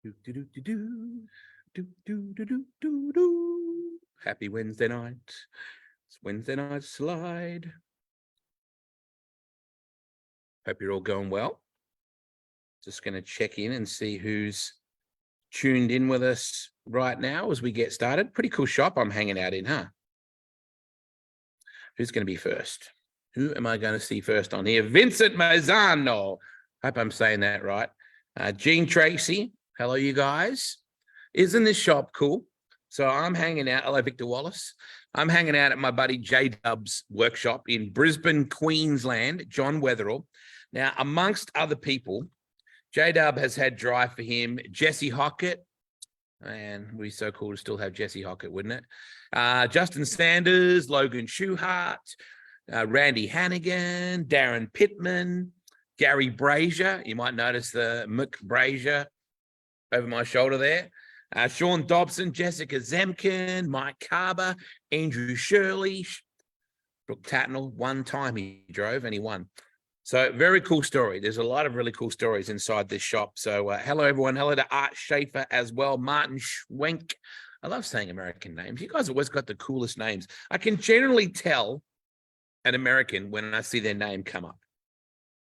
Do, do, do, do, do. Do, do, do, do, do, do. Happy Wednesday night. It's Wednesday night slide. Hope you're all going well. Just going to check in and see who's tuned in with us right now as we get started. Pretty cool shop I'm hanging out in, huh? Who's going to be first? Who am I going to see first on here? Vincent Mazzano. Hope I'm saying that right. Gene Tracy. Hello, you guys. Isn't this shop cool? So I'm hanging out. Hello, Victor Wallace. I'm hanging out at my buddy J Dub's workshop in Brisbane, Queensland, John Wetherell. Now, amongst other people, J Dub has had drive for him Jesse Hockett. And it'd be so cool to still have Jesse Hockett, wouldn't it? Justin Sanders, Logan Schuhart, Randy Hannigan, Darren Pittman, Gary Brazier. You might notice the Mick Brazier over my shoulder there. Sean Dobson, Jessica Zemkin, Mike Carver, Andrew Shirley, Brooke Tatnell. One time he drove and he won. So very cool story. There's a lot of really cool stories inside this shop. So hello, everyone. Hello to Art Schaefer as well. Martin Schwenk. I love saying American names. You guys always got the coolest names. I can generally tell an American when I see their name come up.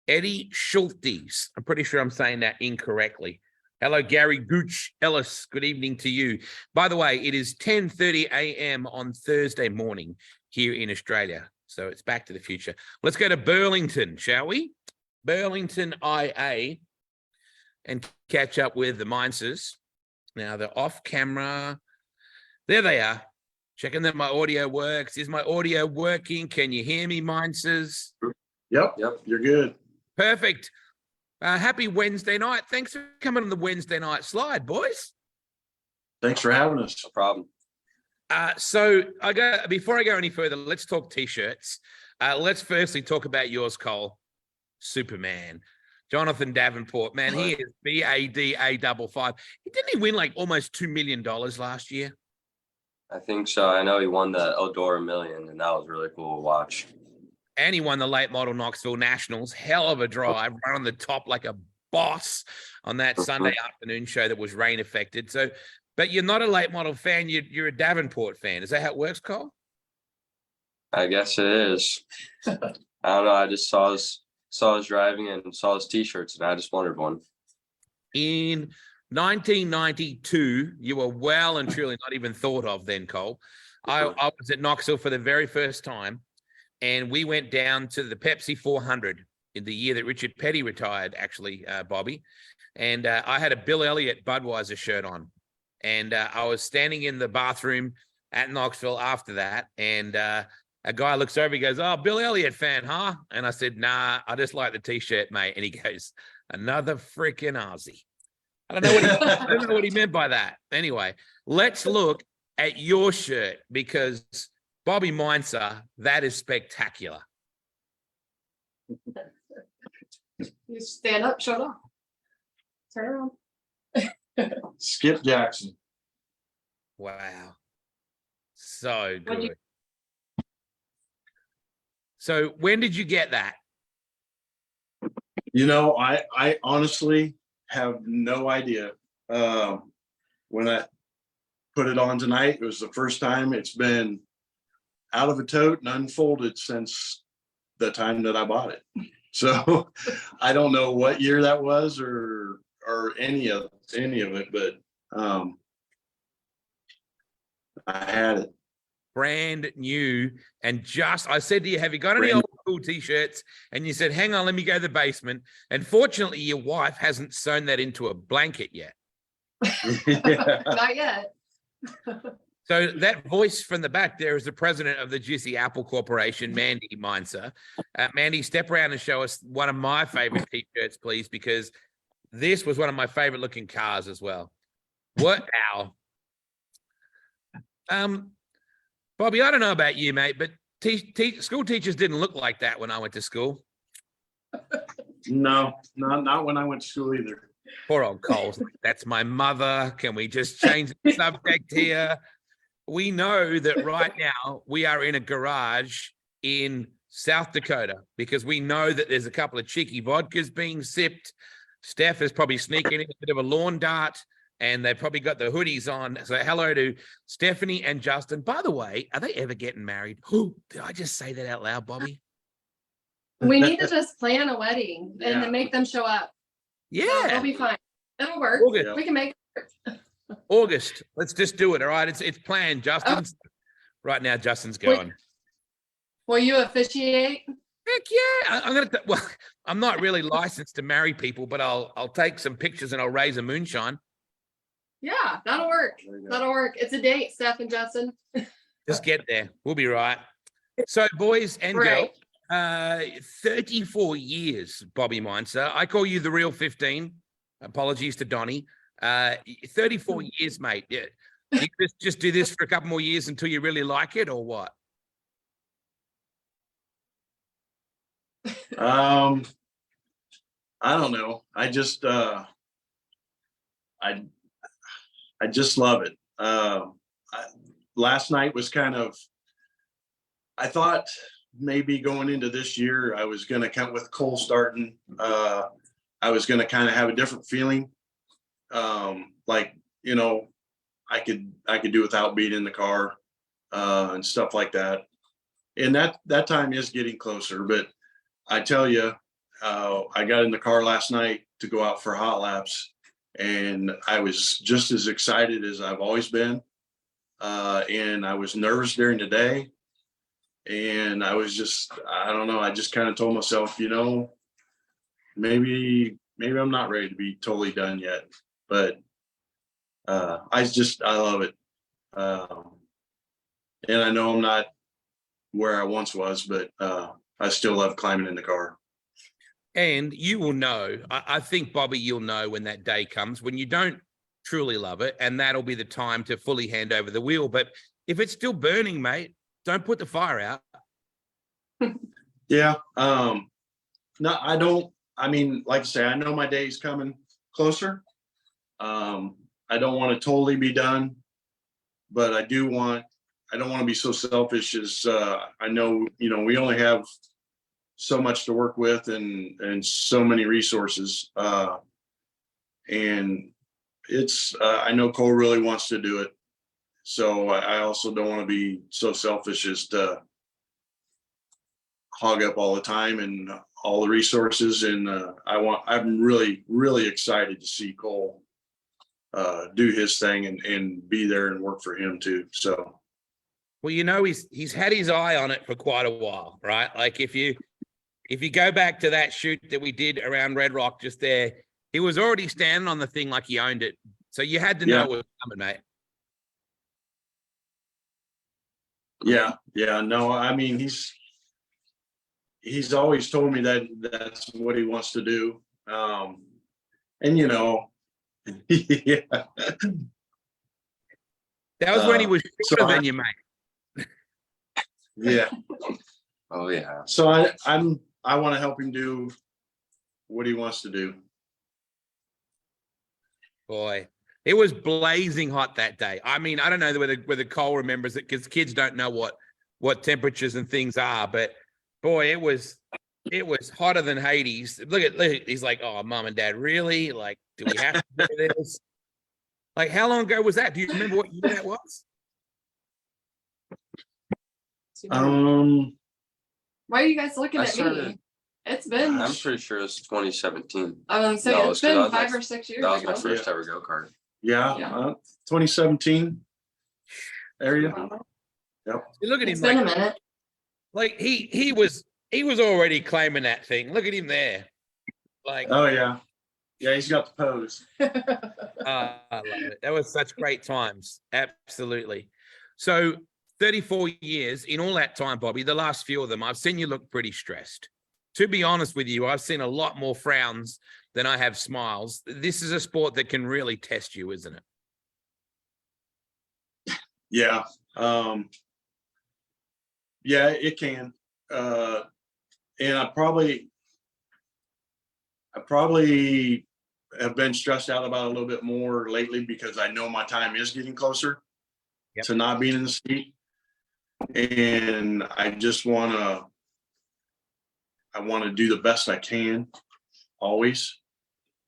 Eddie Schultes. I'm pretty sure I'm saying that incorrectly. Hello, Gary Gooch Ellis. Good evening to you. By the way, it is 10:30 a.m. on Thursday morning here in Australia. So it's back to the future. Let's go to Burlington, shall we? Burlington, IA, and catch up with the Mincers. Now, they're off camera. There they are. Checking that my audio works. Is my audio working? Can you hear me, Mincers? Yep, you're good. Perfect. Happy Wednesday night. Thanks for coming on the Wednesday night slide, boys. Thanks for having us. No problem. So before I go any further, let's talk t-shirts. Let's firstly talk about yours, Cole. Superman. Jonathan Davenport, man, he is BADA55. Didn't he win like almost $2 million last year? I think so. I know he won the Eldora Million, and that was really cool to watch. And he won the late model Knoxville Nationals. Hell of a drive, right on the top like a boss on that Sunday afternoon show that was rain affected. So, but you're not a late model fan. You're a Davenport fan. Is that how it works, Cole? I guess it is. I don't know. I just saw his driving and saw his t-shirts, and I just wanted one. In 1992, you were well and truly not even thought of then, Cole. I was at Knoxville for the very first time. And we went down to the Pepsi 400 in the year that Richard Petty retired, actually, Bobby. And I had a Bill Elliott Budweiser shirt on. And I was standing in the bathroom at Knoxville after that. And a guy looks over, he goes, "Oh, Bill Elliott fan, huh?" And I said, "Nah, I just like the t-shirt, mate." And he goes, "Another freaking Aussie." I don't know what he meant by that. Anyway, let's look at your shirt because Bobby Mincer, that is spectacular. You stand up, shut up. Turn around. Skip Jackson. Wow. So good. So when did you get that? You know, I honestly have no idea. When I put it on tonight, it was the first time it's been out of a tote and unfolded since the time that I bought it. So I don't know what year that was or any of it, but I had it. Brand new. And I said to you, have you got any old school t-shirts? And you said, hang on, let me go to the basement. And fortunately, your wife hasn't sewn that into a blanket yet. Yeah. Not yet. So that voice from the back there is the president of the Juicy Apple Corporation, Mandy Mincer. Mandy, step around and show us one of my favorite t-shirts, please, because this was one of my favorite looking cars as well. What now? Bobby, I don't know about you, mate, but school teachers didn't look like that when I went to school. No, not when I went to school either. Poor old Cole's like, that's my mother. Can we just change the subject here? We know that right now we are in a garage in South Dakota because we know that there's a couple of cheeky vodkas being sipped. Steph is probably sneaking in a bit of a lawn dart. and they've probably got the hoodies on. So hello to Stephanie and Justin. By the way, are they ever getting married? Oh, did I just say that out loud, Bobby? We need to just plan a wedding and Yeah. then make them show up. So Yeah, it'll be fine. It'll work. August. We can make August. Let's just do it. All right, it's planned. Justin's right now. Justin's going. Will you officiate? Heck yeah! I'm gonna. Well, I'm not really licensed to marry people, but I'll take some pictures and I'll raise a moonshine. Yeah, that'll work. There you go. That'll work. It's a date, Steph and Justin. Just get there. We'll be right. So, boys and Right. girls, 34 years, Bobby Mincer. I call you the real 15. Apologies to Donnie. 34 years, mate. Yeah. You just do this for a couple more years until you really like it, or what? I don't know. I just love it. Last night was kind of, I thought maybe going into this year, I was going to come with Cole starting. I was going to kind of have a different feeling. Like, you know, I could do without being in the car, and stuff like that. And that time is getting closer, but I tell you, I got in the car last night to go out for hot laps, and I was just as excited as I've always been. And I was nervous during the day, and I was just, I don't know. I just kind of told myself, you know, maybe I'm not ready to be totally done yet, but I love it. And I know I'm not where I once was, but I still love climbing in the car. And you will know, I think, Bobby, you'll know when that day comes, when you don't truly love it, and that'll be the time to fully hand over the wheel. But if it's still burning, mate, don't put the fire out. Yeah. No, I don't. I mean, like I say, I know my day's coming closer. I don't want to totally be done, but I don't want to be so selfish as I know, you know, we only have so much to work with and so many resources. And it's, I know Cole really wants to do it. So I also don't want to be so selfish as to hog up all the time and all the resources. And I'm really, really excited to see Cole do his thing and be there and work for him too. So. Well, you know, he's had his eye on it for quite a while, right? Like if you go back to that shoot that we did around Red Rock just there, he was already standing on the thing like he owned it. So you had to know it was coming, mate. Yeah. No, I mean, he's always told me that that's what he wants to do. And you know, yeah. That was when he was shorter than you, mate. Yeah. Oh yeah. So I want to help him do what he wants to do. Boy, it was blazing hot that day. I mean, I don't know whether Cole remembers it because kids don't know what temperatures and things are, but boy, it was hotter than Hades. Look, he's like, oh, mom and dad, really? Like, do we have to do this? Like, how long ago was that? Do you remember what year that was? Why are you guys looking I at started- me? It's been, I'm pretty sure it's 2017. I was No, saying, it's it's 'cause I been was 5 my- or 6 years That was my ago. first ever go-kart. Yeah. Yeah. 2017 area. Look at It's him, been a like, minute. like he was already claiming that thing. Look at him there. Like, Oh yeah. Yeah, he's got the pose. I love it. That was such great times. Absolutely. So 34 years in all that time, Bobby, the last few of them, I've seen you look pretty stressed. To be honest with you, I've seen a lot more frowns than I have smiles. This is a sport that can really test you, isn't it? Yeah. Yeah, it can. And I probably have been stressed out about it a little bit more lately because I know my time is getting closer to not being in the seat. And I just want to do the best I can always.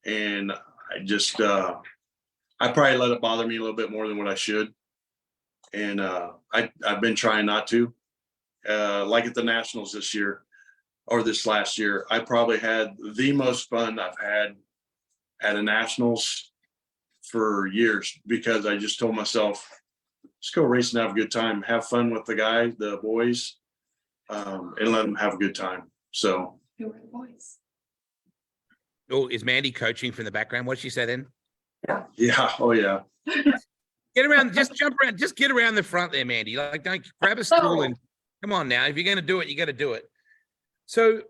And I just, I probably let it bother me a little bit more than what I should. And I've been trying not to. Like at the Nationals this year or this last year, I probably had the most fun I've had at a Nationals for years, because I just told myself, let's go race and have a good time, have fun with the boys, and let them have a good time. So. Who were the boys? Oh, is Mandy coaching from the background? What'd she say then? Yeah. Oh yeah. Get around, just jump around, just get around the front there, Mandy. Like, don't grab a stool and come on now. If you're going to do it, you got to do it. So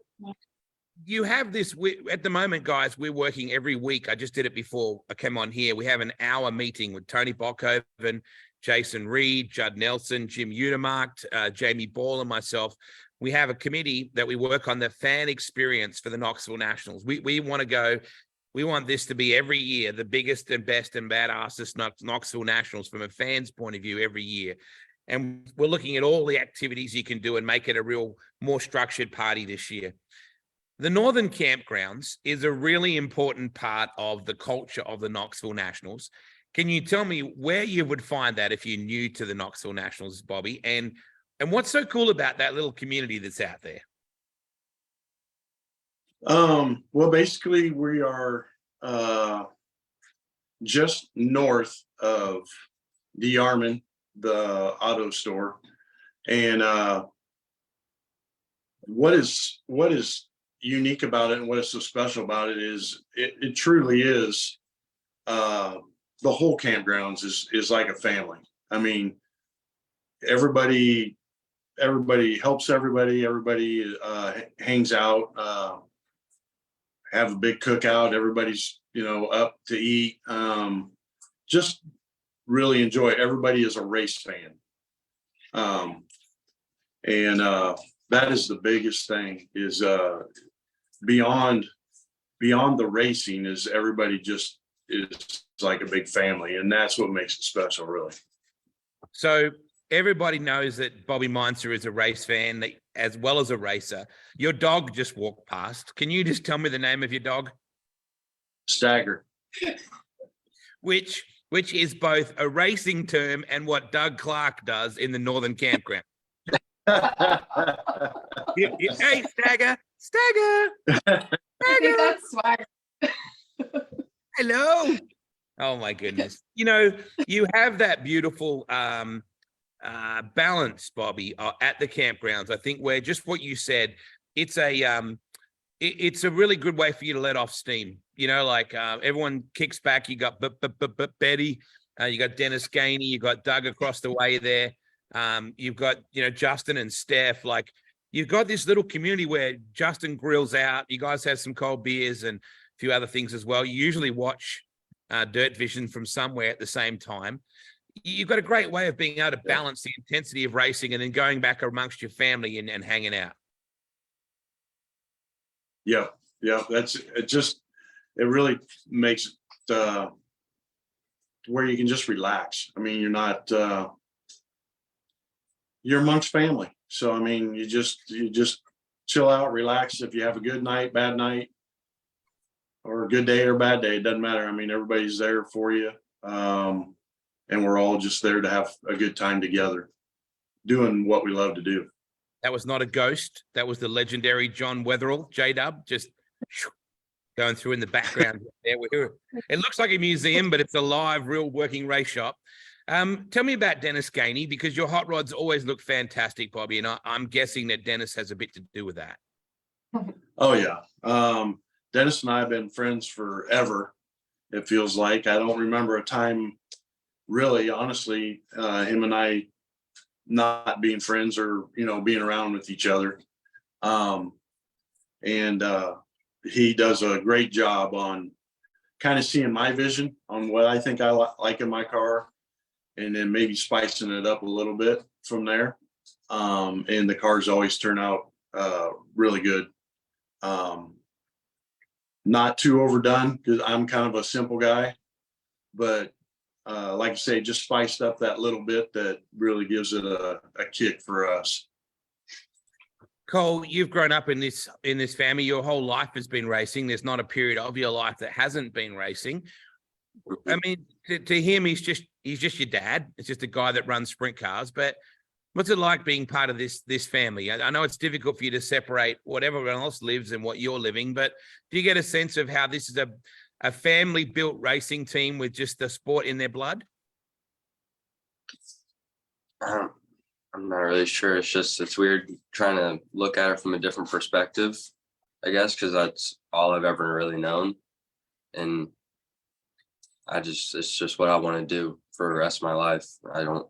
you have this at the moment, guys. We're working every week. I just did it before I came on here. We have an hour meeting with Tony Bockhoven, Jason Reed, Judd Nelson, Jim Udemark, Jamie Ball, and myself. We have a committee that we work on the fan experience for the Knoxville Nationals. We want to go. We want this to be every year the biggest and best and badassest Knoxville Nationals from a fan's point of view every year. And we're looking at all the activities you can do and make it a real more structured party this year. The Northern Campgrounds is a really important part of the culture of the Knoxville Nationals. Can you tell me where you would find that if you're new to the Knoxville Nationals, Bobby? And what's so cool about that little community that's out there? Well, basically we are just north of the Yarman, the auto store. And what is unique about it and what is so special about it is it truly is the whole campgrounds is like a family. I mean, everybody helps everybody hangs out, have a big cookout, everybody's up to eat, just really enjoy it. Everybody is a race fan, and that is the biggest thing, is beyond the racing, is everybody just is like a big family, and that's what makes it special, really. So everybody knows that Bobby Mincer is a race fan as well as a racer. Your dog just walked past. Can you just tell me the name of your dog? Stagger. Which is both a racing term and what Doug Clark does in the Northern Campground. Hey, Stagger. I think that's smart. Hello. Oh my goodness. You have that beautiful balance, Bobby, at the campgrounds. I think where just what you said, it's a really good way for you to let off steam. Everyone kicks back. You got Betty, you got Dennis Gainey, you got Doug across the way there. You've got Justin and Steph. Like, you've got this little community where Justin grills out. You guys have some cold beers and a few other things as well. You usually watch Dirt Vision from somewhere at the same time. You've got a great way of being able to balance the intensity of racing and then going back amongst your family and hanging out. Yeah. It really makes it where you can just relax. I mean, you're not, you're amongst family. So, I mean, you just chill out, relax. If you have a good night, bad night, or a good day or bad day, it doesn't matter. I mean, everybody's there for you. And we're all just there to have a good time together, doing what we love to do. That was not a ghost. That was the legendary John Wetherill, J-Dub, just going through in the background there. It looks like a museum, but it's a live, real working race shop. Tell me about Dennis Gainey, because your hot rods always look fantastic, Bobby, and I'm guessing that Dennis has a bit to do with that. Oh, yeah. Dennis and I have been friends forever, it feels like. I don't remember a time, really, honestly, him and I not being friends or, being around with each other. And he does a great job on kind of seeing my vision on what I think I like in my car, and then maybe spicing it up a little bit from there. And the cars always turn out really good. Not too overdone, because I'm kind of a simple guy, but like I say, just spiced up that little bit that really gives it a kick for us. Cole, you've grown up in this family. Your whole life has been racing. There's not a period of your life that hasn't been racing. I mean, to him, he's just your dad. It's just a guy that runs sprint cars. But what's it like being part of this family? I know it's difficult for you to separate what everyone else lives and what you're living, but do you get a sense of how this is a family built racing team with just the sport in their blood? I'm not really sure. It's weird trying to look at it from a different perspective, I guess, because that's all I've ever really known. And it's just what I want to do for the rest of my life. I don't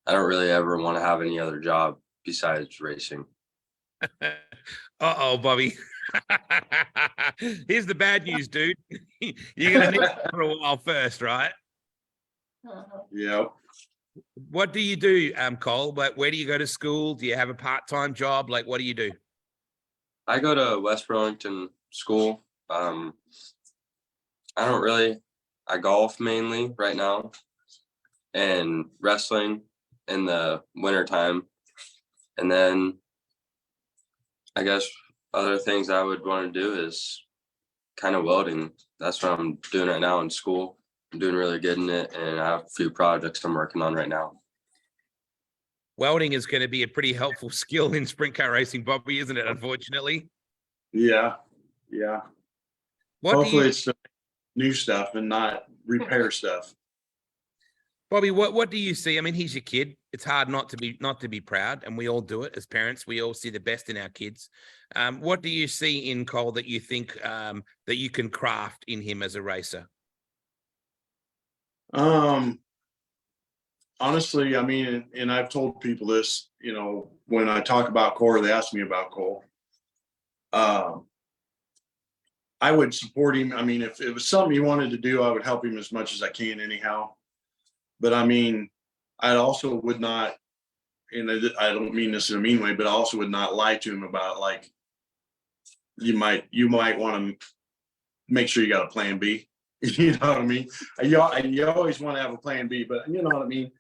really ever want to have any other job besides racing. Uh-oh, Bobby. Here's the bad news, dude. You're going to need it for a while first, right? Yeah. What do you do, Cole? But where do you go to school? Do you have a part-time job? Like, what do you do? I go to West Burlington School. I golf mainly right now, and wrestling in the winter time. And then I guess other things I would want to do is kind of welding. That's what I'm doing right now in school. I'm doing really good in it, and I have a few projects I'm working on right now. Welding is going to be a pretty helpful skill in sprint car racing, Bobby, isn't it? Unfortunately. Yeah. What Hopefully it's the new stuff and not repair stuff. Bobby, what do you see? I mean, he's your kid. It's hard not to be proud, and we all do it as parents. We all see the best in our kids. What do you see in Cole that you think that you can craft in him as a racer? Honestly, I mean, and I've told people this, when I talk about Cole, they ask me about Cole. I would support him. I mean, if it was something he wanted to do, I would help him as much as I can anyhow. But I mean, I also would not, and I don't mean this in a mean way, but I also would not lie to him about, like, you might want to make sure you got a plan B. You know what I mean? You always want to have a plan B, but you know what I mean?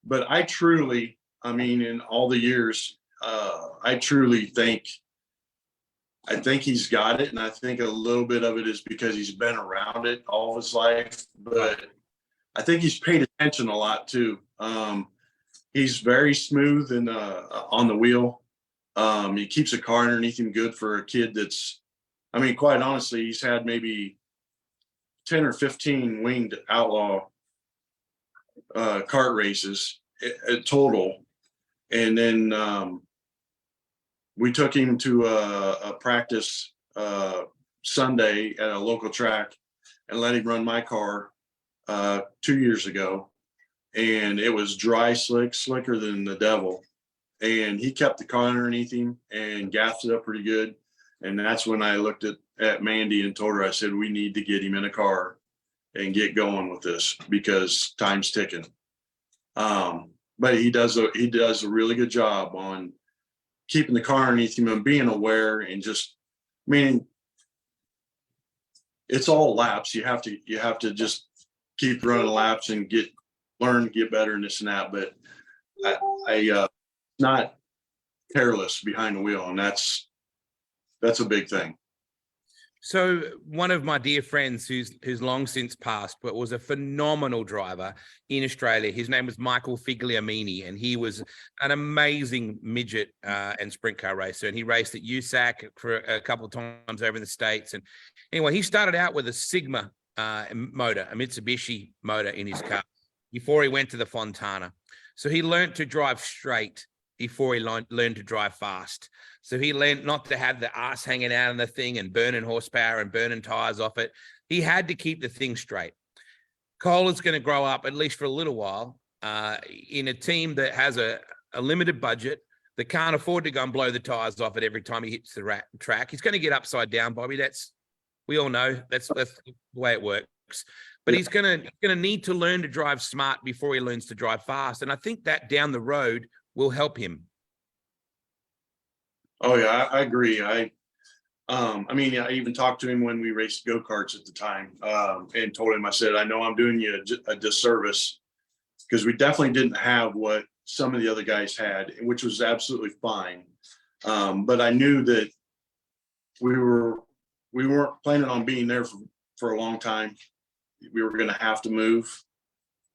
But I truly, in all the years, I truly think he's got it. And I think a little bit of it is because he's been around it all his life, but I think he's paid attention a lot too. He's very smooth and on the wheel. He keeps a car underneath him good for a kid that's, quite honestly, he's had maybe 10 or 15 winged outlaw kart races total. And then we took him to a practice Sunday at a local track and let him run my car 2 years ago. And it was dry, slicker than the devil. And he kept the car underneath him and gassed it up pretty good. And that's when I looked at Mandy and told her, I said, we need to get him in a car and get going with this because time's ticking. But he does a really good job on keeping the car underneath him and being aware and just, it's all laps. You have to just keep running laps and learn to get better and this and that. But I not careless behind the wheel, and that's a big thing. So one of my dear friends who's long since passed, but was a phenomenal driver in Australia. His name was Michael Figliamini, and he was an amazing midget and sprint car racer. And he raced at USAC for a couple of times over in the States. And anyway, he started out with a Sigma motor, a Mitsubishi motor in his car before he went to the Fontana. So he learned to drive straight before he learned to drive fast. So he learned not to have the ass hanging out on the thing and burning horsepower and burning tires off it. He had to keep the thing straight. Cole is going to grow up, at least for a little while, in a team that has a limited budget, that can't afford to go and blow the tires off it every time he hits the track. He's going to get upside down, Bobby. We all know that's the way it works. But he's going to need to learn to drive smart before he learns to drive fast. And I think that down the road will help him. Oh yeah, I agree. I even talked to him when we raced go-karts at the time, and told him, I said, I know I'm doing you a disservice because we definitely didn't have what some of the other guys had, which was absolutely fine. But I knew that we weren't planning on being there for a long time. we were going to have to move.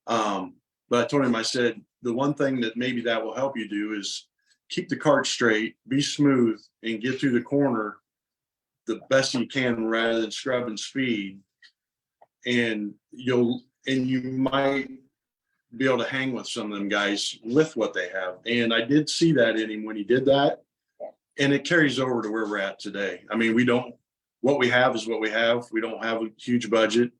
But I told him, I said, the one thing that maybe that will help you do is keep the cart straight, be smooth, and get through the corner the best you can rather than scrubbing speed. And you might be able to hang with some of them guys with what they have. And I did see that in him when he did that. And it carries over to where we're at today. I mean, what we have is what we have. We don't have a huge budget.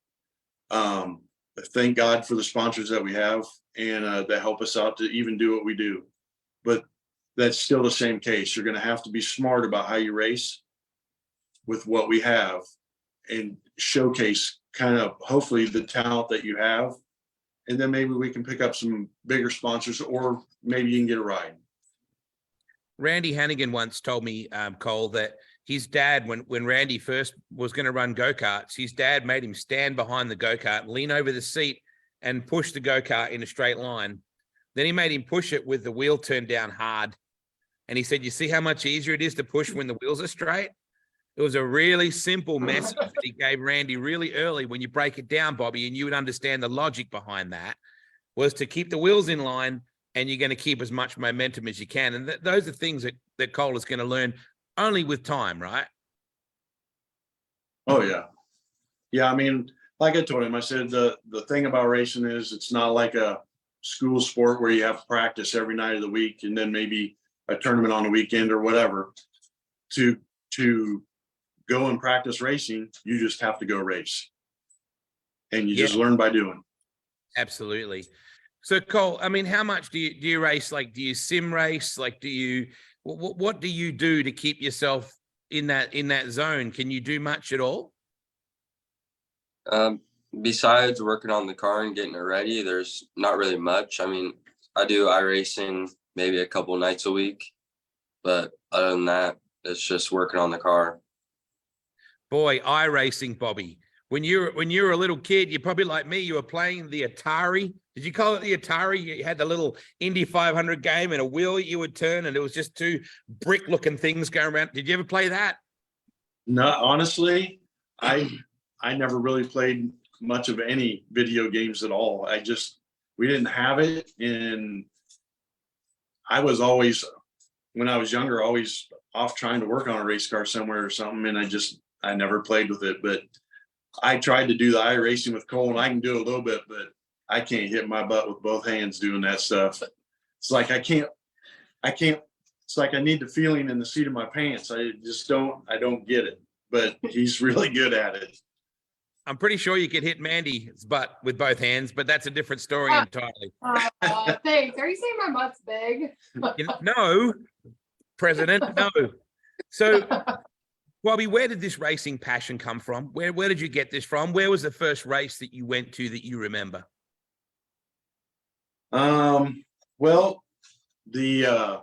Thank God for the sponsors that we have and that help us out to even do what we do. But that's still the same case. You're going to have to be smart about how you race with what we have and showcase kind of hopefully the talent that you have. And then maybe we can pick up some bigger sponsors, or maybe you can get a ride. Randy Hannigan once told me, Cole, that his dad, when Randy first was going to run go-karts, his dad made him stand behind the go-kart, lean over the seat and push the go-kart in a straight line. Then he made him push it with the wheel turned down hard. And he said, you see how much easier it is to push when the wheels are straight? It was a really simple message that he gave Randy really early. When you break it down, Bobby, and you would understand the logic behind that, was to keep the wheels in line, and you're going to keep as much momentum as you can. And those are things that Cole is going to learn only with time, right? Oh, yeah. Yeah, I mean, like I told him, I said, the thing about racing is it's not like a school sport where you have practice every night of the week and then maybe a tournament on the weekend or whatever. To go and practice racing, you just have to go race. And you just learn by doing. Absolutely. So Cole, I mean, how much do you race? Like, do you sim race? Like, what do you do to keep yourself in that zone? Can you do much at all? Besides working on the car and getting it ready, there's not really much. I mean, I do iRacing maybe a couple nights a week, but other than that, it's just working on the car. Boy, iRacing, Bobby. When you were a little kid, you're probably like me. You were playing the Atari. Did you call it the Atari? You had the little Indy 500 game and a wheel you would turn, and it was just two brick-looking things going around. Did you ever play that? No, honestly, I never really played much of any video games at all. We didn't have it, and I was always, when I was younger, always off trying to work on a race car somewhere or something, and I never played with it. But I tried to do the iRacing with Cole, and I can do it a little bit, but I can't hit my butt with both hands doing that stuff. It's like I can't, it's like I need the feeling in the seat of my pants. I don't get it, but he's really good at it. I'm pretty sure you could hit Mandy's butt with both hands, but that's a different story entirely. Thanks. Are you saying my butt's big? No, President, no. So, Bobby, where did this racing passion come from? Where did you get this from? Where was the first race that you went to that you remember? Well, the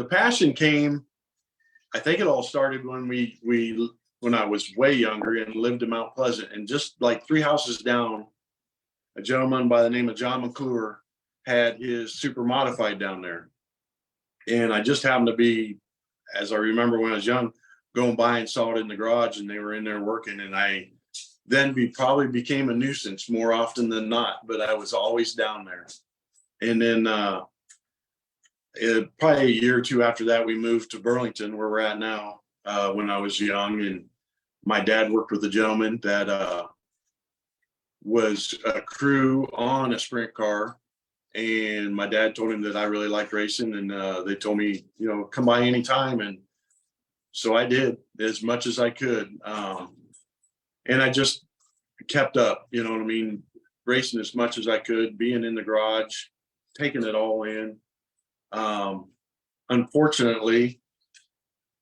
passion came, I think it all started when when I was way younger and lived in Mount Pleasant, and just like 3 houses down, a gentleman by the name of John McClure had his super modified down there. And I just happened to be, as I remember when I was young, going by and saw it in the garage, and they were in there working, and I then probably became a nuisance more often than not, but I was always down there. And then probably a year or two after that, we moved to Burlington, where we're at now, when I was young. And my dad worked with a gentleman that was a crew on a sprint car. And my dad told him that I really liked racing, and they told me, come by anytime. And so I did as much as I could. And I just kept up, you know what I mean? Racing as much as I could, being in the garage, taking it all in. Unfortunately,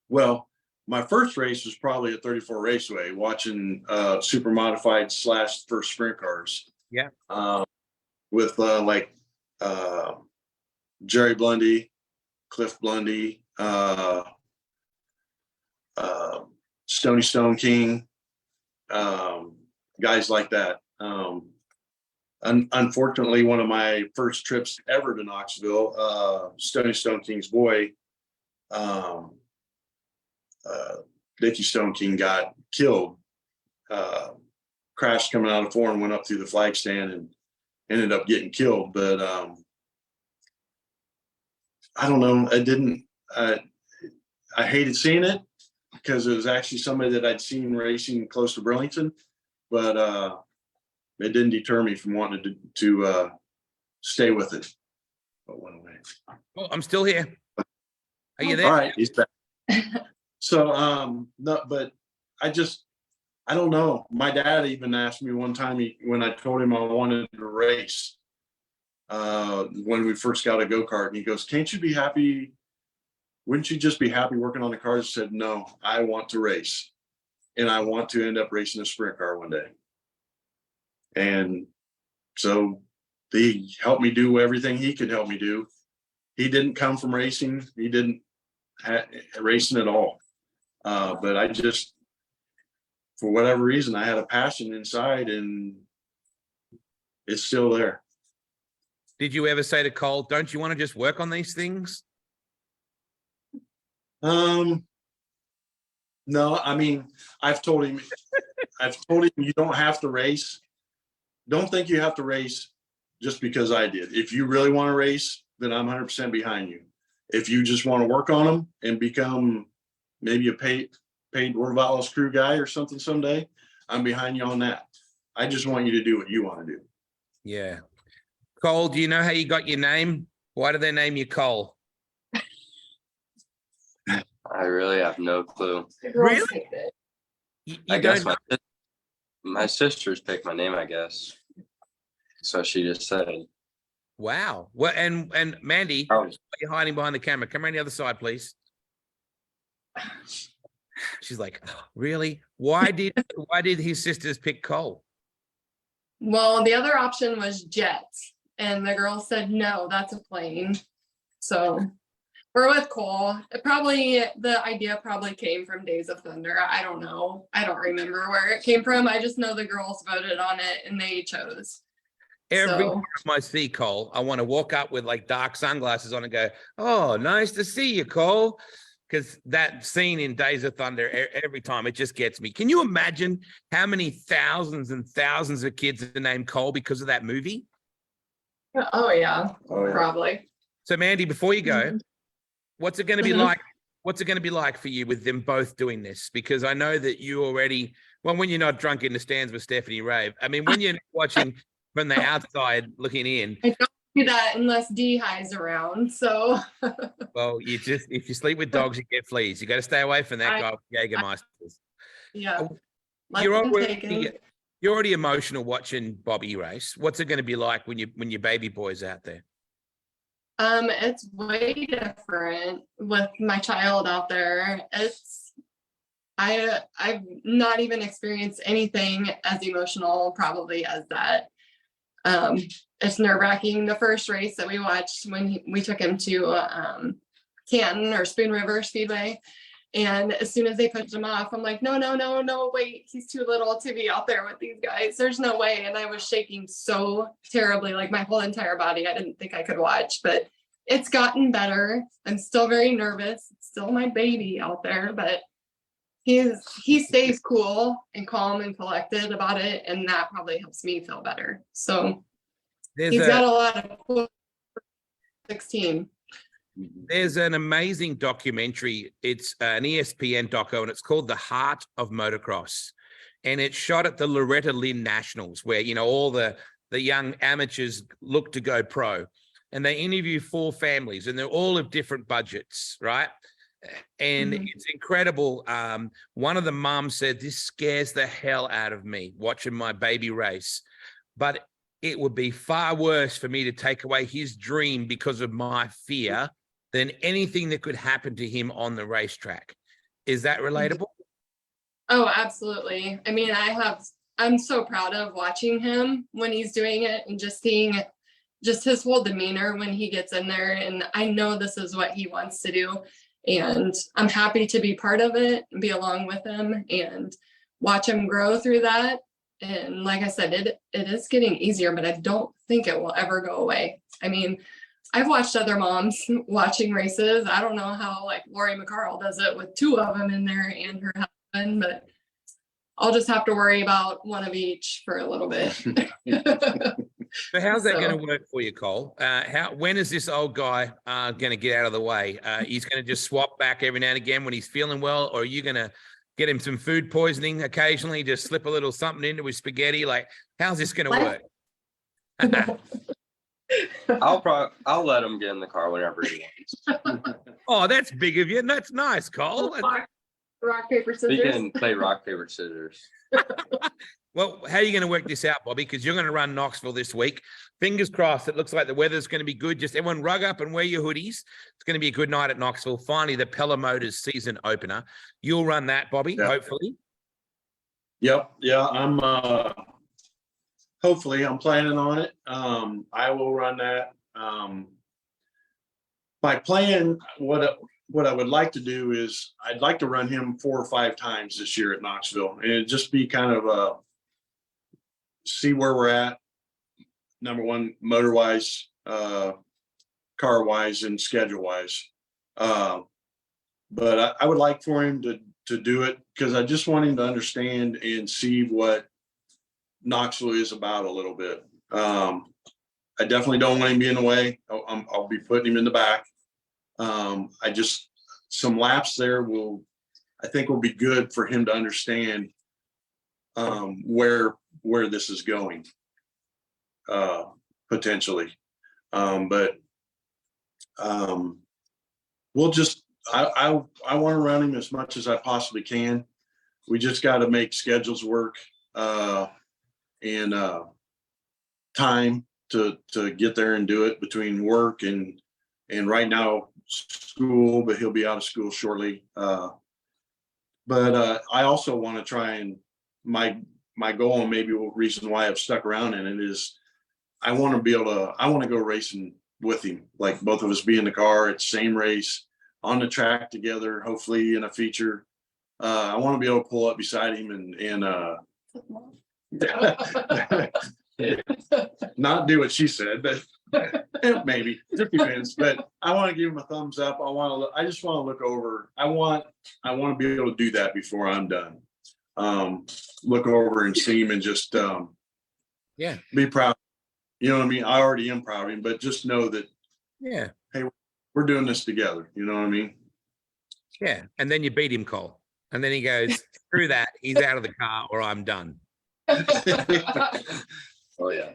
well, my first race was probably at 34 Raceway, watching super modified / first sprint cars. Yeah. With Jerry Blundy, Cliff Blundy, Stony Stone King, guys like that. Unfortunately, one of my first trips ever to Knoxville, Stony Stone King's boy, Dickie Stone King, got killed crashed coming out of four and went up through the flag stand and ended up getting killed. But I don't know. I hated seeing it because it was actually somebody that I'd seen racing close to Burlington, but it didn't deter me from wanting to stay with it. But went away. Oh, I'm still here. Are you All there? right, he's back. So no, but I don't know. My dad even asked me one time when I told him I wanted to race when we first got a go-kart, and he goes, "Can't you be happy? Wouldn't you just be happy working on the cars?" I said, "No, I want to race, and I want to end up racing a sprint car one day." And so he helped me do everything he could help me do. He didn't come from racing. He didn't racing at all. But I just, for whatever reason, I had a passion inside, and it's still there. Did you ever say to Cole, don't you want to just work on these things? No, I mean, I've told him you don't have to race. Don't think you have to race just because I did. If you really want to race, then I'm 100% behind you. If you just want to work on them and become maybe a paid Orvalos crew guy or something someday, I'm behind you on that. I just want you to do what you want to do. Yeah. Cole, do you know how you got your name? Why do they name you Cole? I really have no clue. The girls Really? picked it. You I guess don't know? my sisters picked my name, I guess. So she just said, Wow. Well, and Mandy, oh, you're hiding behind the camera. Come around the other side, please. She's like, really? Why did his sisters pick Cole? Well, the other option was jets, and the girls said, no, that's a plane. So we're with Cole. The idea probably came from Days of Thunder. I don't know. I don't remember where it came from. I just know the girls voted on it and they chose. Every So- time I see Cole, I want to walk up with like dark sunglasses on and go, oh, nice to see you, Cole. Because that scene in Days of Thunder, every time it just gets me. Can you imagine how many thousands and thousands of kids are named Cole because of that movie? Oh yeah, Oh, yeah. probably. So Mandy, before you go, what's it going to be Mhm. like? What's it going to be like for you with them both doing this? Because I know that you already, well, when you're not drunk in the stands with Stephanie Rave, I mean, when you're watching from the outside looking in, I don't do that unless D-High's around. So well, if you sleep with dogs, you get fleas. You got to stay away from that I- guy with Jägermeisters. yeah. Let You're them take already, it. you're already emotional watching Bobby race. What's it going to be like when your baby boy's out there? It's way different with my child out there. I've not even experienced anything as emotional probably as that. It's nerve-wracking. The first race that we watched when we took him to Canton or Spoon River Speedway, and as soon as they pushed him off, I'm like, no, wait, he's too little to be out there with these guys. There's no way. And I was shaking so terribly, like my whole entire body. I didn't think I could watch, but it's gotten better. I'm still very nervous. It's still my baby out there, but he stays cool and calm and collected about it, and that probably helps me feel better. So he's got a lot of cool 16. There's an amazing documentary. It's an ESPN doco, and it's called The Heart of Motocross. And it's shot at the Loretta Lynn Nationals, where, you know, all the young amateurs look to go pro. And they interview 4 families, and they're all of different budgets, right? And it's incredible. One of the moms said, this scares the hell out of me watching my baby race. But it would be far worse for me to take away his dream because of my fear than anything that could happen to him on the racetrack. Is that relatable? Oh, absolutely. I mean, I'm so proud of watching him when he's doing it and just seeing just his whole demeanor when he gets in there. And I know this is what he wants to do. And I'm happy to be part of it and be along with him and watch him grow through that. And like I said, it is getting easier, but I don't think it will ever go away. I mean, I've watched other moms watching races. I don't know how like Lori McCarl does it with 2 of them in there and her husband, but I'll just have to worry about one of each for a little bit. So how's that going So- to work for you, Cole? When is this old guy going to get out of the way? He's going to just swap back every now and again when he's feeling well, or are you going to get him some food poisoning occasionally, just slip a little something into his spaghetti? Like, how's this going to work? I'll let him get in the car whenever he wants. Oh, that's big of you. That's nice, Cole. Rock, paper, We scissors. can play rock, paper, scissors. Well, how are you going to work this out, Bobby? Because you're going to run Knoxville this week. Fingers crossed. It looks like the weather's going to be good. Just everyone rug up and wear your hoodies. It's going to be a good night at Knoxville. Finally, the Pella Motors season opener. You'll run that, Bobby, Yeah. hopefully. Yep. Yeah. Hopefully I'm planning on it. I will run that. My plan, what I would like to do is I'd like to run him 4 or 5 times this year at Knoxville, and it'd just be kind of see where we're at. Number one, motor wise, car wise, and schedule wise. But I would like for him to do it because I just want him to understand and see what Knoxville is about a little bit. I definitely don't want him to be in the way. I'll be putting him in the back. Some laps there I think will be good for him to understand where this is going potentially. But we'll just I want to run him as much as I possibly can. We just got to make schedules work and time to get there and do it between work and right now school, but he'll be out of school shortly. But I also want to try and my goal, and maybe a reason why I've stuck around in it, is I want to go racing with him, like both of us be in the car at the same race on the track together, hopefully in a feature. I want to be able to pull up beside him and not do what she said, but maybe it depends. But I want to give him a thumbs up. I just want to look over. I want to be able to do that before I'm done. Look over and see him and just be proud. You know what I mean? I already am proud of him, but just know that hey, we're doing this together. You know what I mean? Yeah. And then you beat him, Cole. And then he goes, screw that. He's out of the car or I'm done. Oh yeah.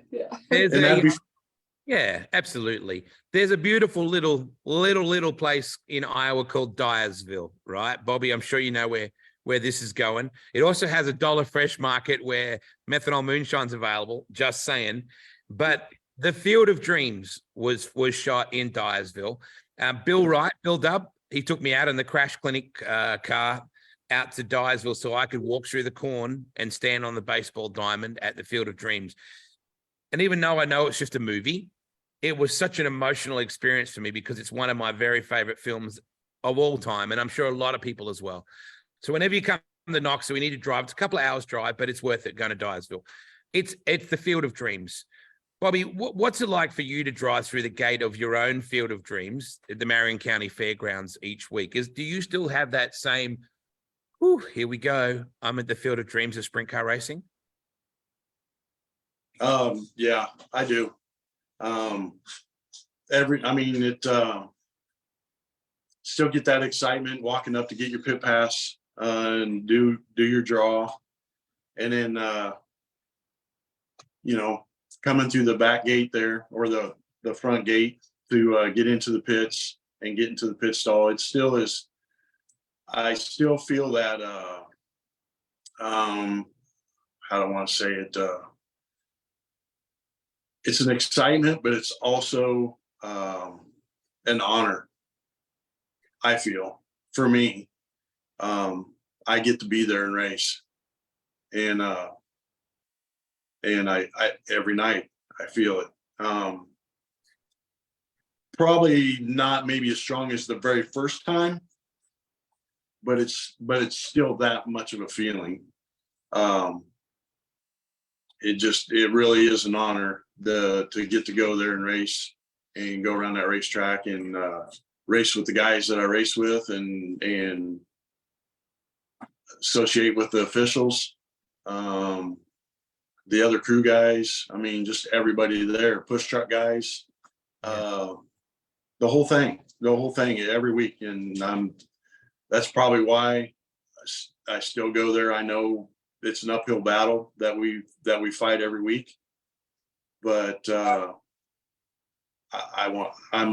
Yeah, absolutely. There's a beautiful little place in Iowa called Dyersville, right? Bobby, I'm sure you know where this is going. It also has a dollar fresh market where methanol moonshine's available, just saying. But the Field of Dreams was shot in Dyersville. Bill Dubb, he took me out in the crash clinic car out to Dyersville so I could walk through the corn and stand on the baseball diamond at the Field of Dreams. And even though I know it's just a movie, it was such an emotional experience for me because it's one of my very favorite films of all time. And I'm sure a lot of people as well. So whenever you come to Knoxville, we need to drive. It's a couple of hours drive, but it's worth it going to Dyersville. It's the Field of Dreams. Bobby, what's it like for you to drive through the gate of your own Field of Dreams at the Marion County Fairgrounds each week? Do you still have that same, here we go, I'm at the Field of Dreams of sprint car racing? Yeah, I do. Still get that excitement walking up to get your pit pass and do your draw. And then, coming through the back gate there or the front gate to get into the pits and get into the pit stall. It still is. I still feel that, how do I want to say it? It's an excitement, but it's also an honor. I feel for me, I get to be there and race, and I every night I feel it. Probably not maybe as strong as the very first time, but it's still that much of a feeling. It really is an honor to get to go there and race and go around that racetrack and race with the guys that I race with and associate with the officials. the other crew guys, I mean, just everybody there, push truck guys, the whole thing every week. And that's probably why I still go there. I know it's an uphill battle that we fight every week, but I'm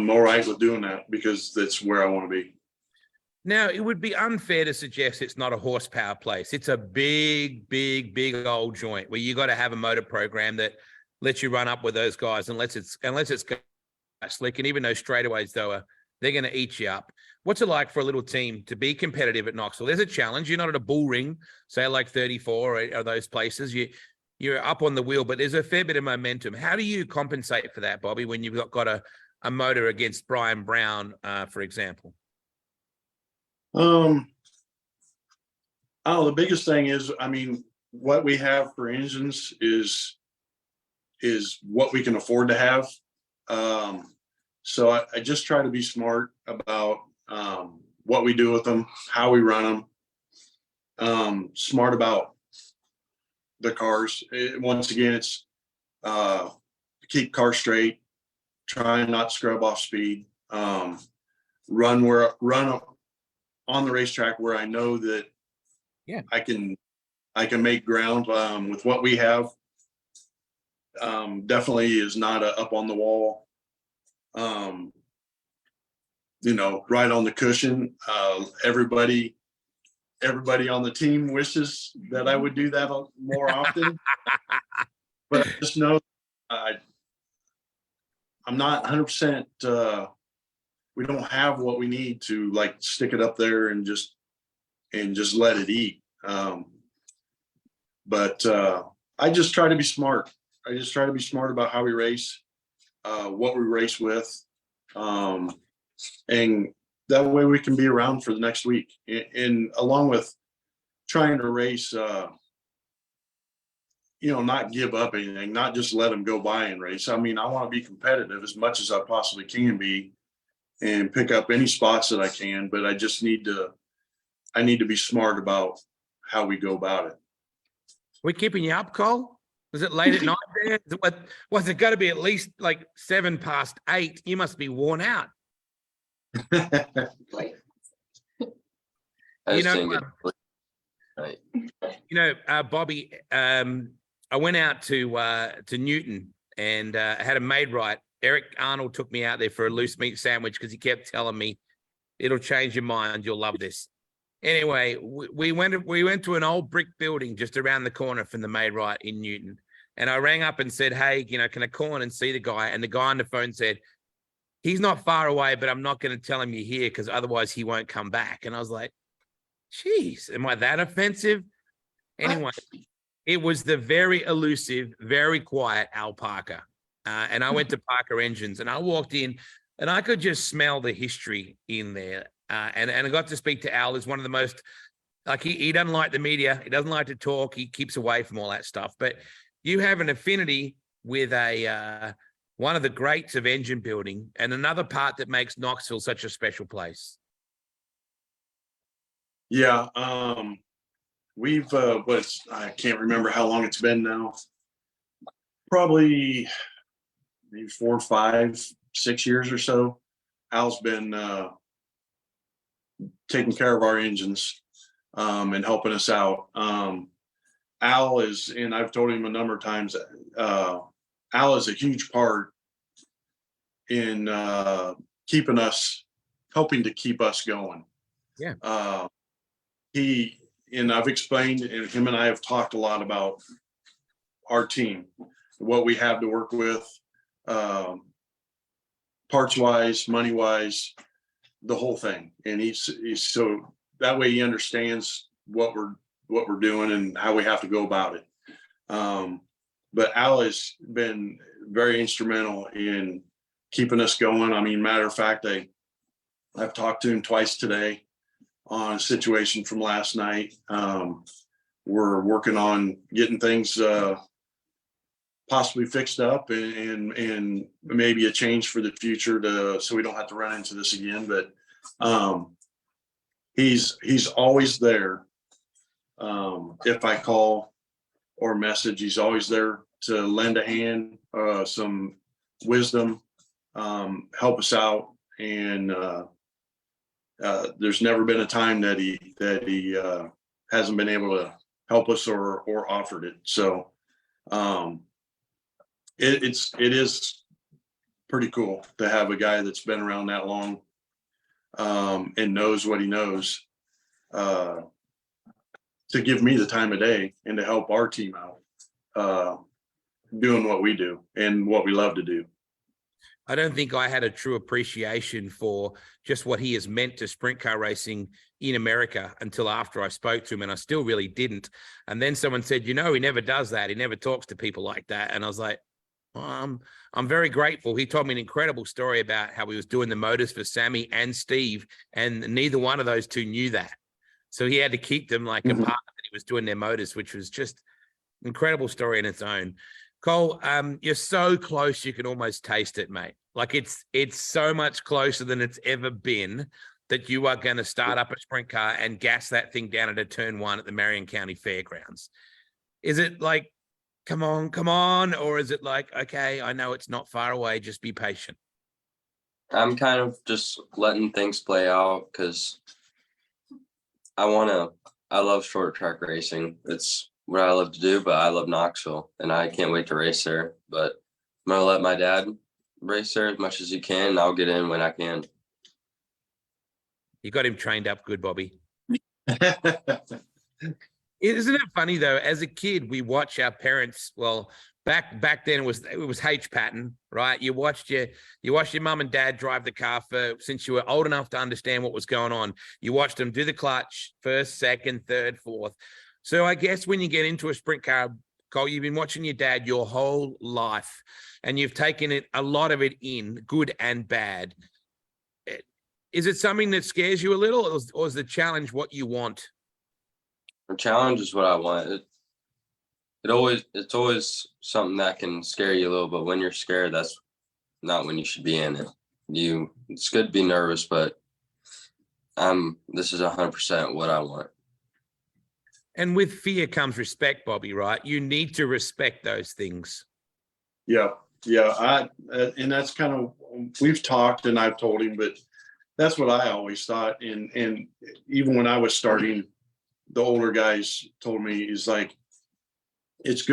all right with doing that because that's where I want to be. Now, it would be unfair to suggest it's not a horsepower place. It's a big, big, big old joint where you got to have a motor program that lets you run up with those guys unless it's slick. And even those straightaways, though, they're going to eat you up. What's it like for a little team to be competitive at Knoxville? There's a challenge. You're not at a bull ring, say like 34 or those places. You're up on the wheel, but there's a fair bit of momentum. How do you compensate for that, Bobby, when you've got a motor against Brian Brown, for example? Oh, the biggest thing is, I mean, what we have for engines is what we can afford to have. So I just try to be smart about what we do with them, how we run them, smart about the cars. Once again, it's keep cars straight, try not to scrub off speed, run on the racetrack where I know that I can make ground with what we have. Definitely is not a up on the wall, right on the cushion. Everybody on the team wishes that I would do that more often, but I just know I'm not 100%. We don't have what we need to like stick it up there and just let it eat. But I just try to be smart. I just try to be smart about how we race, what we race with, and that way we can be around for the next week. And along with trying to race, not give up anything, not just let them go by and race. I mean, I want to be competitive as much as I possibly can be and pick up any spots that I can, but I just need to be smart about how we go about it. We keeping you up, Cole? Is it late at night there? Was it got to be at least like 8:07? You must be worn out. I just didn't get right. Bobby, I went out to Newton and had a maid right. Eric Arnold took me out there for a loose meat sandwich because he kept telling me, it'll change your mind. You'll love this. Anyway, we went to an old brick building just around the corner from the maid right in Newton. And I rang up and said, hey, can I call in and see the guy? And the guy on the phone said, he's not far away, but I'm not going to tell him you're here because otherwise he won't come back. And I was like, geez, am I that offensive? Anyway, it was the very elusive, very quiet Al Parker. And I went to Parker Engines and I walked in and I could just smell the history in there. And I got to speak to Al. He's one of the most, like he doesn't like the media. He doesn't like to talk. He keeps away from all that stuff. But you have an affinity with one of the greats of engine building and another part that makes Knoxville such a special place. Yeah. We've, I can't remember how long it's been now. Probably maybe 4, 5, 6 years or so. Al's been taking care of our engines and helping us out. Al is, and I've told him a number of times, Al is a huge part in helping to keep us going. Yeah. And I've explained, and him and I have talked a lot about our team, what we have to work with, parts wise, money wise, the whole thing. And he's so that way he understands what we're doing and how we have to go about it. But Al has been very instrumental in keeping us going. I mean, matter of fact, I've talked to him twice today on a situation from last night. We're working on getting things possibly fixed up and maybe a change for the future so we don't have to run into this again. But he's always there if I call. or message. He's always there to lend a hand, some wisdom, help us out. And there's never been a time that he hasn't been able to help us or offered it. So it is pretty cool to have a guy that's been around that long and knows what he knows to give me the time of day and to help our team out doing what we do and what we love to do. I don't think I had a true appreciation for just what he has meant to sprint car racing in America until after I spoke to him, and I still really didn't. And then someone said, you know, he never does that. He never talks to people like that. And I was like, I'm very grateful. He told me an incredible story about how he was doing the motors for Sammy and Steve, and neither one of those two knew that. So he had to keep them like apart that he was doing their motors, which was just incredible story in its own. Cole, you're so close you can almost taste it, mate. Like it's so much closer than it's ever been that you are going to start up a sprint car and gas that thing down at a turn 1 at the Marion County Fairgrounds. Is it like, come on, or is it like, okay, I know it's not far away, just be patient? I'm kind of just letting things play out because I love short track racing. It's what I love to do, but I love Knoxville and I can't wait to race there. But I'm going to let my dad race there as much as he can. And I'll get in when I can. You got him trained up good, Bobby. Isn't it funny though? As a kid, we watch our parents. Well, back then it was H pattern, right? You watched your mum and dad drive the car since you were old enough to understand what was going on. You watched them do the clutch, first, second, third, fourth. So I guess when you get into a sprint car, Cole, you've been watching your dad your whole life, and you've taken a lot of it in, good and bad. Is it something that scares you a little, or is the challenge what you want? The challenge is what I want. It's always something that can scare you a little, but when you're scared, that's not when you should be in it. It's good to be nervous, but this is 100% what I want. And with fear comes respect, Bobby, right? You need to respect those things. Yeah. And that's kind of, we've talked and I've told him, but that's what I always thought. And even when I was starting, the older guys told me, is like, it's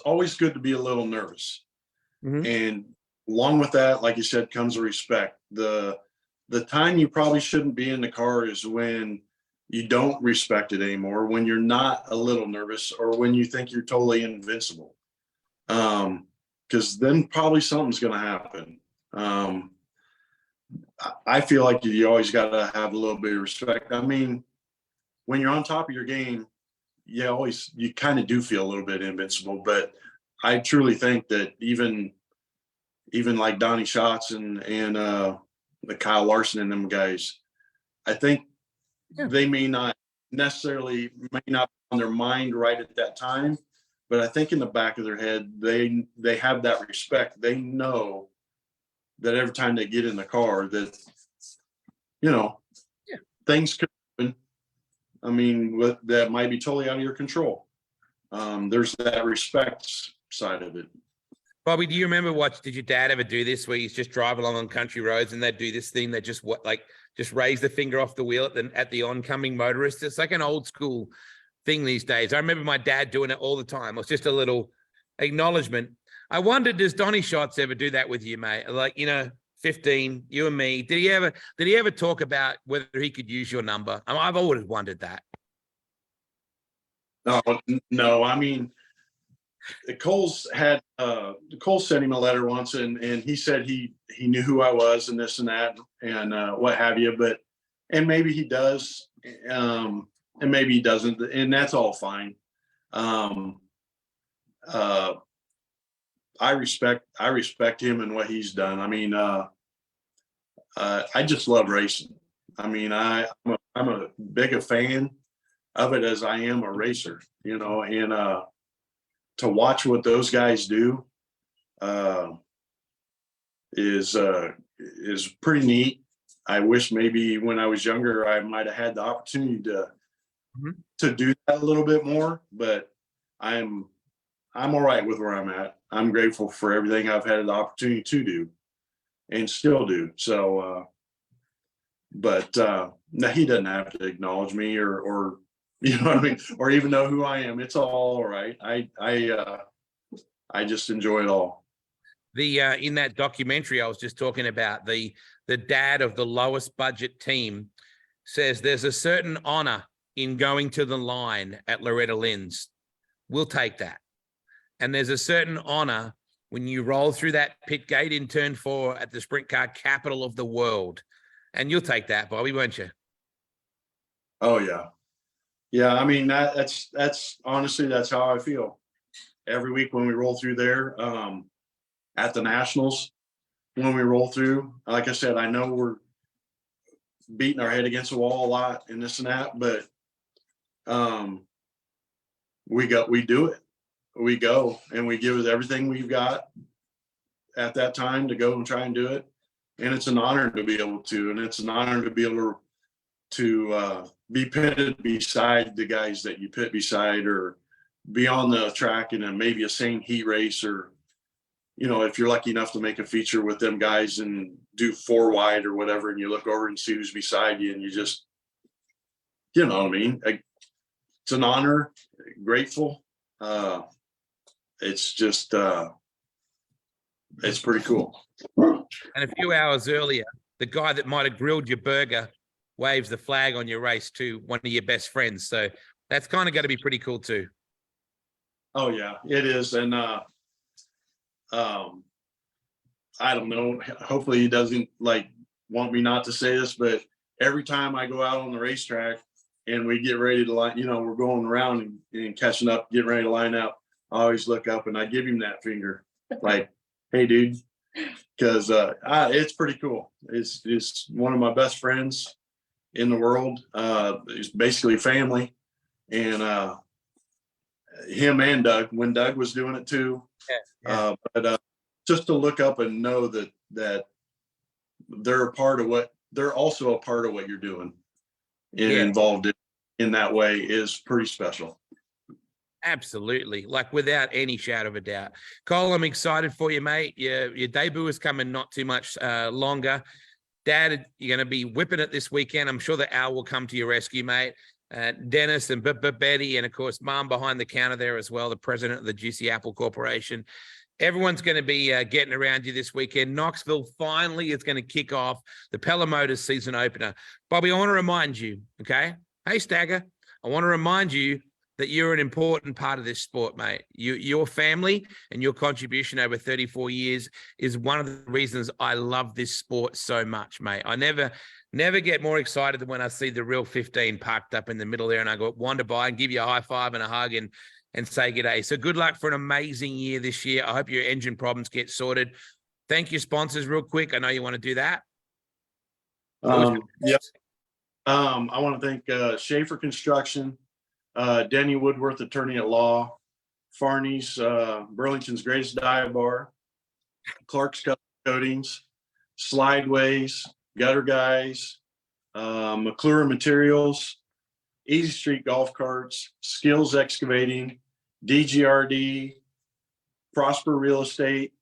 always good to be a little nervous. Mm-hmm. And along with that, like you said, comes a respect. The time you probably shouldn't be in the car is when you don't respect it anymore, when you're not a little nervous, or when you think you're totally invincible. Because then probably something's going to happen. I feel like you always got to have a little bit of respect. I mean, when you're on top of your game, you kind of do feel a little bit invincible. But I truly think that even like Donnie Schatz and the Kyle Larson and them guys, I think they may not be on their mind right at that time, but I think in the back of their head, they have that respect. They know that every time they get in the car that, things could happen. I mean, that might be totally out of your control. There's that respect side of it. Bobby, do you remember did your dad ever do this where he's just drive along on country roads and they'd do this thing? They just raise the finger off the wheel at the oncoming motorist. It's like an old school thing these days. I remember my dad doing it all the time. It was just a little acknowledgement. I wondered, does Donnie Schatz ever do that with you, mate? Like, 15, you and me. Did he ever talk about whether he could use your number? I've always wondered that. No. I mean, Cole sent him a letter once, and he said he knew who I was and this and that and what have you. And maybe he does, and maybe he doesn't, and that's all fine. I respect him and what he's done. I mean, I just love racing. I mean, I'm a big a fan of it as I am a racer, and to watch what those guys do is pretty neat. I wish maybe when I was younger, I might have had the opportunity to do that a little bit more, but I'm all right with where I'm at. I'm grateful for everything I've had the opportunity to do and still do. So, but no, he doesn't have to acknowledge me or you know what I mean, or even know who I am. It's all right. I just enjoy it all. The in that documentary I was just talking about, the dad of the lowest budget team says there's a certain honor in going to the line at Loretta Lynn's. We'll take that. And there's a certain honor when you roll through that pit gate in turn 4 at the sprint car capital of the world. And you'll take that, Bobby, won't you? Oh yeah. Yeah. I mean, that's honestly, that's how I feel every week when we roll through there. At the Nationals, when we roll through, like I said, I know we're beating our head against the wall a lot and this and that, but we do it. We go and we give it everything we've got at that time to go and try and do it. And it's an honor to be able to, and it's an honor to be able to be pitted beside the guys that you pit beside, or be on the track in maybe a same heat race, or, you know, if you're lucky enough to make a feature with them guys and do 4 wide or whatever, and you look over and see who's beside you, and you just, you know what I mean? It's an honor, grateful. It's just, it's pretty cool. And a few hours earlier, the guy that might have grilled your burger waves the flag on your race to one of your best friends. So that's kind of going to be pretty cool too. Oh yeah, it is. And I don't know, hopefully he doesn't like want me not to say this, but every time I go out on the racetrack and we get ready to line, you know, we're going around and catching up, getting ready to line up, I always look up and I give him that finger, like, hey dude, because it's pretty cool. It's one of my best friends in the world. It's basically family. And him and Doug, when Doug was doing it too. Yeah. But just to look up and know that they're also a part of what you're doing and involved in that way is pretty special. Absolutely. Like without any shadow of a doubt. Cole, I'm excited for you, mate. Your debut is coming not too much longer. Dad, you're going to be whipping it this weekend. I'm sure the Owl will come to your rescue, mate. Dennis and Betty, and of course, Mom behind the counter there as well, the president of the Juicy Apple Corporation. Everyone's going to be getting around you this weekend. Knoxville finally is going to kick off the Pella Motors season opener. Bobby, I want to remind you, okay? Hey, Stagger, I want to remind you that you're an important part of this sport, mate. Your family and your contribution over 34 years is one of the reasons I love this sport so much, mate. I never get more excited than when I see the real 15 parked up in the middle there and I go wander by and give you a high five and a hug and say good day. So good luck for an amazing year this year. I hope your engine problems get sorted. Thank your sponsors real quick. I know you want to do that. Yep. I want to thank Schaefer Construction, Denny Woodworth, attorney at law, Farney's, Burlington's greatest dive bar, Clark's Custom Coatings, Slideways, Gutter Guys, McClure Materials, Easy Street Golf Carts, Skills Excavating, DGRD, Prosper Real Estate,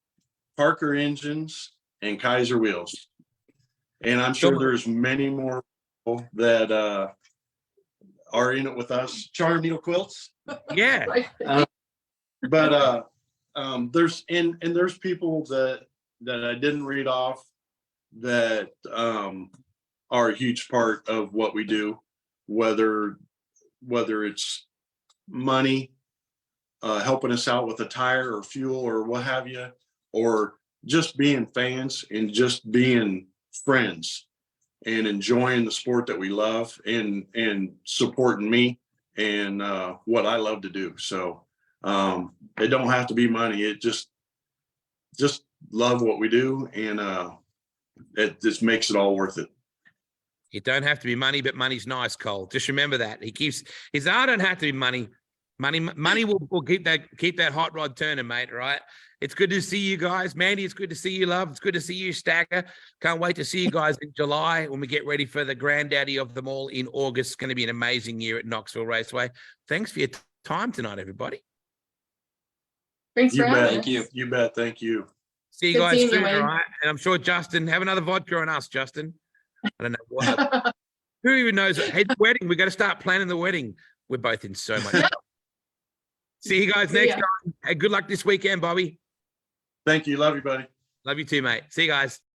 Parker Engines, and Kaiser Wheels. And I'm sure there's many more people that are in it with us. Charm Needle Quilts. Yeah. But there's people that I didn't read off that are a huge part of what we do, whether it's money, helping us out with a tire or fuel or what have you, or just being fans and just being friends and enjoying the sport that we love and supporting me and what I love to do. So it don't have to be money. It just love what we do, and it just makes it all worth it. It don't have to be money, but money's nice, Cole. Just remember that. I don't have to be money. Money will keep that hot rod turning, mate, right? It's good to see you guys. Mandy, it's good to see you, love. It's good to see you, Stacker. Can't wait to see you guys in July when we get ready for the granddaddy of them all in August. It's going to be an amazing year at Knoxville Raceway. Thanks for your time tonight, everybody. Thanks You for bet. having Thank you. us. You bet. Thank you. See you Good guys seeing you, soon, all Wayne. right? And I'm sure Justin, have another vodka on us, Justin. I don't know what. Who even knows? Hey, the wedding. We got to start planning the wedding. We're both in so much trouble. See you guys See next ya. time. Hey, good luck this weekend, Bobby. Thank you. Love you, buddy. Love you too, mate. See you guys.